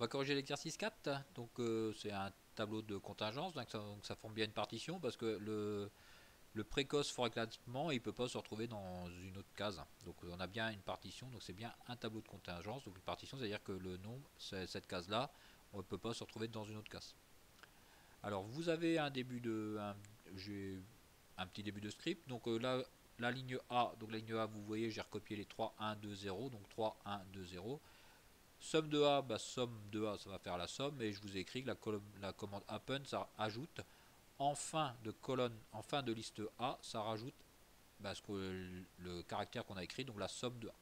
On va corriger l'exercice 4. Donc c'est un tableau de contingence, donc ça forme bien une partition parce que le précoce fort éclatement, il ne peut pas se retrouver dans une autre case. Donc on a bien une partition, donc c'est bien un tableau de contingence. Donc une partition, c'est-à-dire que le nombre, cette case-là, on ne peut pas se retrouver dans une autre case. Alors vous avez j'ai un petit début de script. Donc là, la ligne A, donc la ligne A, vous voyez, j'ai recopié les 3, 1, 2, 0. Donc 3, 1, 2, 0. Somme de A, somme de A, ça va faire la somme. Et je vous ai écrit que la commande append, ça ajoute en fin de colonne, en fin de liste A, ça rajoute le caractère qu'on a écrit, donc la somme de A.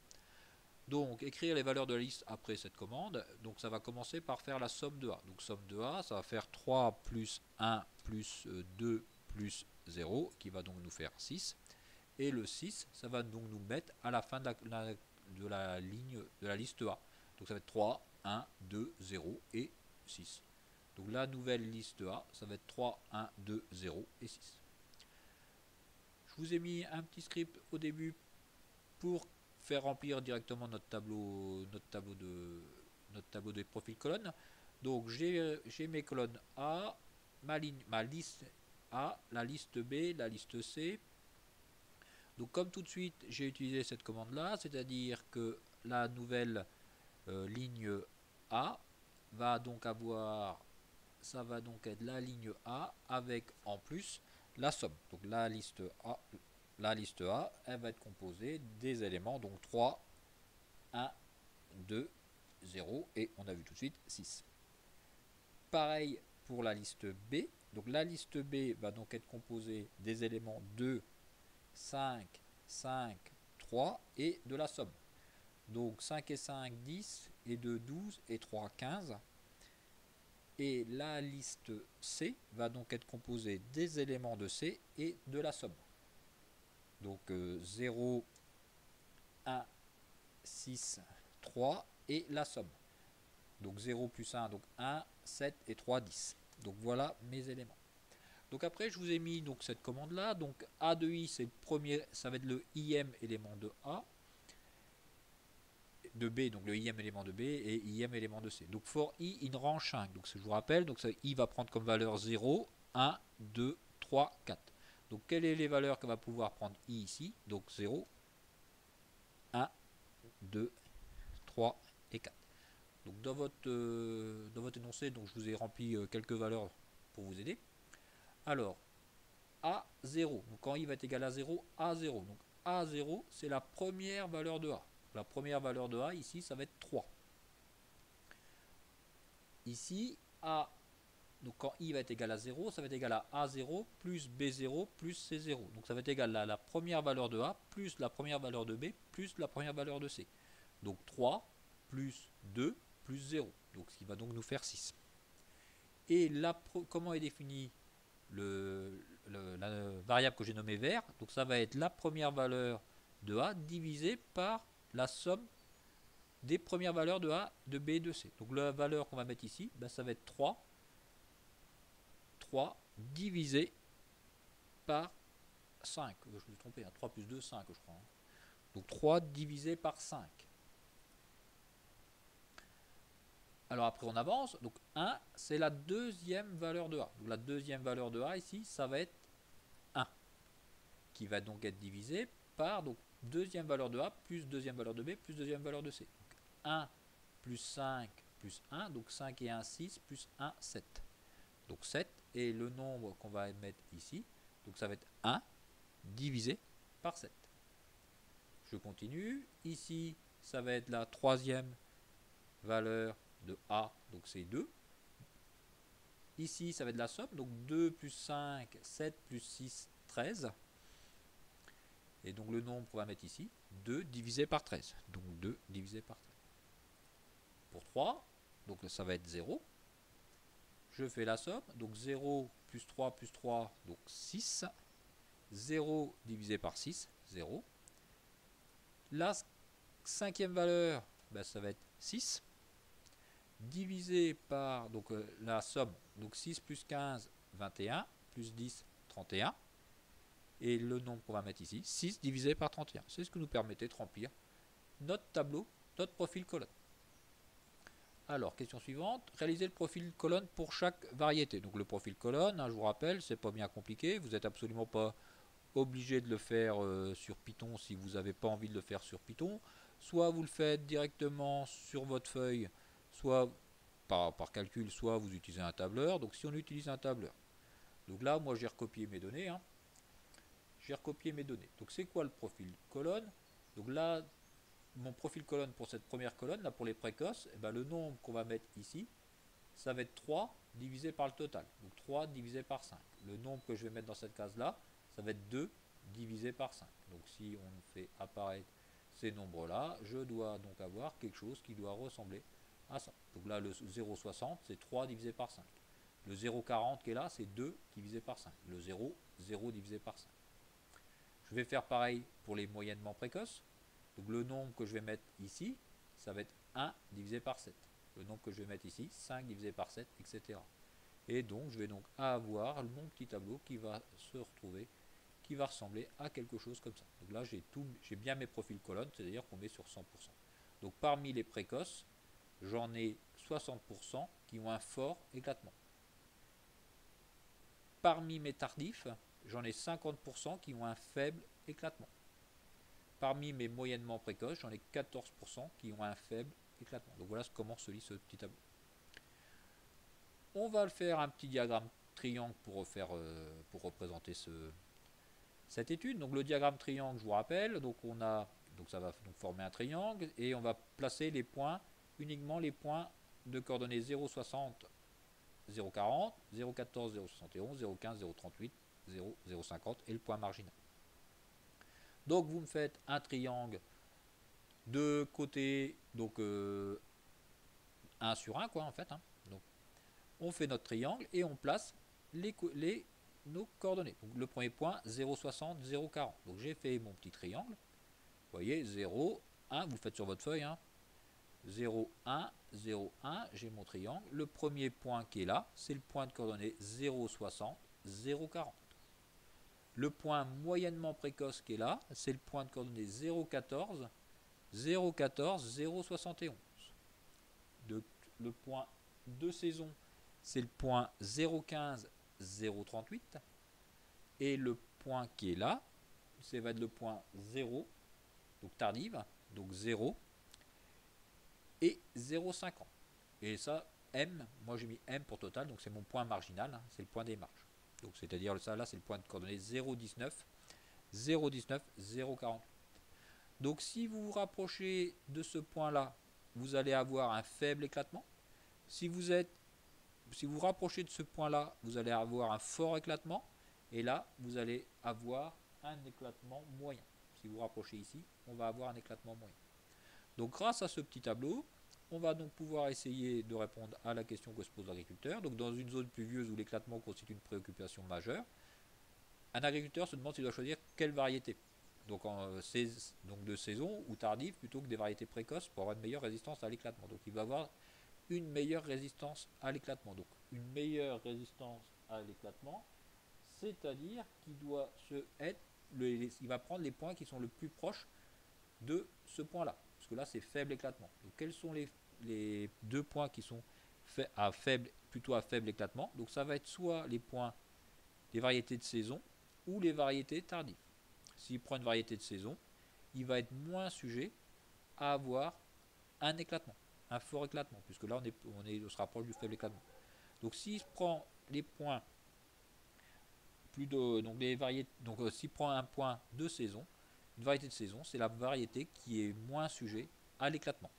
Donc écrire les valeurs de la liste après cette commande, donc ça va commencer par faire la somme de A. Donc somme de A, ça va faire 3 plus 1 plus 2 plus 0, qui va donc nous faire 6. Et le 6, ça va donc nous mettre à la fin de la ligne de la liste A. Donc ça va être 3, 1, 2, 0 et 6. Donc la nouvelle liste A, ça va être 3, 1, 2, 0 et 6. Je vous ai mis un petit script au début pour faire remplir directement notre tableau de profil colonne. Donc j'ai mes colonnes A, ma liste A, la liste B, la liste C. Donc comme tout de suite j'ai utilisé cette commande là, c'est-à-dire que la nouvelle ligne A va donc avoir, ça va donc être la ligne A avec en plus la somme. Donc la liste A, elle va être composée des éléments, donc 3, 1, 2, 0 et on a vu tout de suite 6. Pareil pour la liste B. Donc la liste B va donc être composée des éléments 2, 5, 5, 3 et de la somme. Donc 5 et 5, 10 et 2, 12 et 3, 15. Et la liste C va donc être composée des éléments de C et de la somme. Donc 0, 1, 6, 3 et la somme. Donc 0 plus 1, donc 1, 7 et 3, 10. Donc voilà mes éléments. Donc après, je vous ai mis donc cette commande là. Donc A de I, c'est le premier, ça va être le IM élément de A, de B, donc le IM élément de B et IM élément de C. Donc for I in rang 5. Donc je vous rappelle, donc ça, I va prendre comme valeur 0, 1, 2, 3, 4. Donc quelles sont les valeurs que va pouvoir prendre I ici? Donc 0, 1, 2, 3 et 4. Donc dans votre énoncé, donc je vous ai rempli quelques valeurs pour vous aider. Alors, A0, donc quand I va être égal à 0, A0. Donc A0, c'est la première valeur de A. La première valeur de A, ici, ça va être 3. Ici, A, donc quand I va être égal à 0, ça va être égal à A0 plus B0 plus C0. Donc ça va être égal à la première valeur de A plus la première valeur de B plus la première valeur de C. Donc 3 plus 2 plus 0. Donc ce qui va donc nous faire 6. Et là, comment est défini la variable que j'ai nommée vert? Donc ça va être la première valeur de A divisée par la somme des premières valeurs de A, de B et de C. Donc la valeur qu'on va mettre ici, ça va être 3 divisé par 5. Je me suis trompé, 3 plus 2, 5 je crois. Donc 3 divisé par 5. Alors après on avance, donc 1 c'est la deuxième valeur de A. Donc la deuxième valeur de A ici, ça va être 1, qui va donc être divisé par donc deuxième valeur de A plus deuxième valeur de B plus deuxième valeur de C. Donc 1 plus 5 plus 1, donc 5 et 1, 6 plus 1, 7. Donc 7, et le nombre qu'on va mettre ici, donc ça va être 1 divisé par 7. Je continue, ici ça va être la troisième valeur de A, donc c'est 2. Ici ça va être la somme, donc 2 plus 5, 7 plus 6, 13. Et donc le nombre qu'on va mettre ici, 2 divisé par 13. Donc 2 divisé par 13. Pour 3, donc ça va être 0. Je fais la somme, donc 0 plus 3 plus 3, donc 6. 0 divisé par 6, 0. La cinquième valeur, ça va être 6. Divisé par donc, la somme, donc 6 plus 15, 21, plus 10, 31. Et le nombre qu'on va mettre ici, 6 divisé par 31. C'est ce que nous permettait de remplir notre tableau, notre profil colonne. Alors, question suivante, réaliser le profil colonne pour chaque variété. Donc le profil colonne, hein, je vous rappelle, c'est pas bien compliqué, vous n'êtes absolument pas obligé de le faire sur Python si vous n'avez pas envie de le faire sur Python. Soit vous le faites directement sur votre feuille, soit par calcul, soit vous utilisez un tableur. Donc si on utilise un tableur, donc là moi j'ai recopié mes données, hein. J'ai recopié mes données. Donc c'est quoi le profil colonne? Donc là, mon profil colonne pour cette première colonne, là pour les précoces, eh ben, le nombre qu'on va mettre ici, ça va être 3 divisé par le total. Donc 3 divisé par 5. Le nombre que je vais mettre dans cette case-là, ça va être 2 divisé par 5. Donc si on fait apparaître ces nombres-là, je dois donc avoir quelque chose qui doit ressembler à ça. Donc là, le 0,60, c'est 3 divisé par 5. Le 0,40 qui est là, c'est 2 divisé par 5. Le 0, 0 divisé par 5. Je vais faire pareil pour les moyennement précoces. Donc le nombre que je vais mettre ici, ça va être 1 divisé par 7. Le nombre que je vais mettre ici, 5 divisé par 7, etc. Et donc je vais donc avoir mon petit tableau qui va se retrouver, qui va ressembler à quelque chose comme ça. Donc là j'ai bien mes profils colonnes, c'est-à-dire qu'on met sur 100%. Donc parmi les précoces, j'en ai 60% qui ont un fort éclatement. Parmi mes tardifs, j'en ai 50% qui ont un faible éclatement. Parmi mes moyennement précoces, j'en ai 14% qui ont un faible éclatement. Donc voilà comment se lit ce petit tableau. On va faire un petit diagramme triangle pour représenter cette étude. Donc le diagramme triangle, je vous rappelle, donc ça va donc former un triangle et on va placer les points, uniquement les points de coordonnées 0,60, 0,40, 0,14, 0,71, 0,15, 0,38, 0,50 et le point marginal. Donc vous me faites un triangle de côté, donc 1 sur 1 quoi en fait. Hein. Donc on fait notre triangle et on place nos coordonnées. Donc le premier point 0,60, 0,40. Donc j'ai fait mon petit triangle. Vous voyez 0, 1, vous le faites sur votre feuille. Hein. 0, 1, 0, 1, j'ai mon triangle. Le premier point qui est là, c'est le point de coordonnées 0,60, 0,40. Le point moyennement précoce qui est là, c'est le point de coordonnées 0,14, 0,14, 0,71. Le point de saison, c'est le point 0,15, 0,38. Et le point qui est là, ça va être le point 0, donc tardive, donc 0 et 0,50. Et ça, M, moi j'ai mis M pour total, donc c'est mon point marginal, hein, c'est le point des marges. Donc c'est-à-dire ça là, c'est le point de coordonnées 0,19, 0,19, 0,40. Donc si vous vous rapprochez de ce point-là, vous allez avoir un faible éclatement. Si vous vous rapprochez de ce point-là, vous allez avoir un fort éclatement. Et là, vous allez avoir un éclatement moyen. Si vous vous rapprochez ici, on va avoir un éclatement moyen. Donc grâce à ce petit tableau, on va donc pouvoir essayer de répondre à la question que se pose l'agriculteur. Donc dans une zone pluvieuse où l'éclatement constitue une préoccupation majeure, un agriculteur se demande s'il doit choisir quelle variété. Donc, donc de saison ou tardive plutôt que des variétés précoces pour avoir une meilleure résistance à l'éclatement. Donc il va avoir une meilleure résistance à l'éclatement. Donc une meilleure résistance à l'éclatement, c'est-à-dire qu'il doit il va prendre les points qui sont le plus proches de ce point-là. Parce que là c'est faible éclatement. Donc quels sont les deux points qui sont plutôt à faible éclatement? Donc ça va être soit les points des variétés de saison ou les variétés tardives. S'il prend une variété de saison, il va être moins sujet à avoir un éclatement, un fort éclatement, puisque là on se rapproche du faible éclatement. Donc s'il prend les points s'il prend un point de saison, une variété de saison, c'est la variété qui est moins sujet à l'éclatement.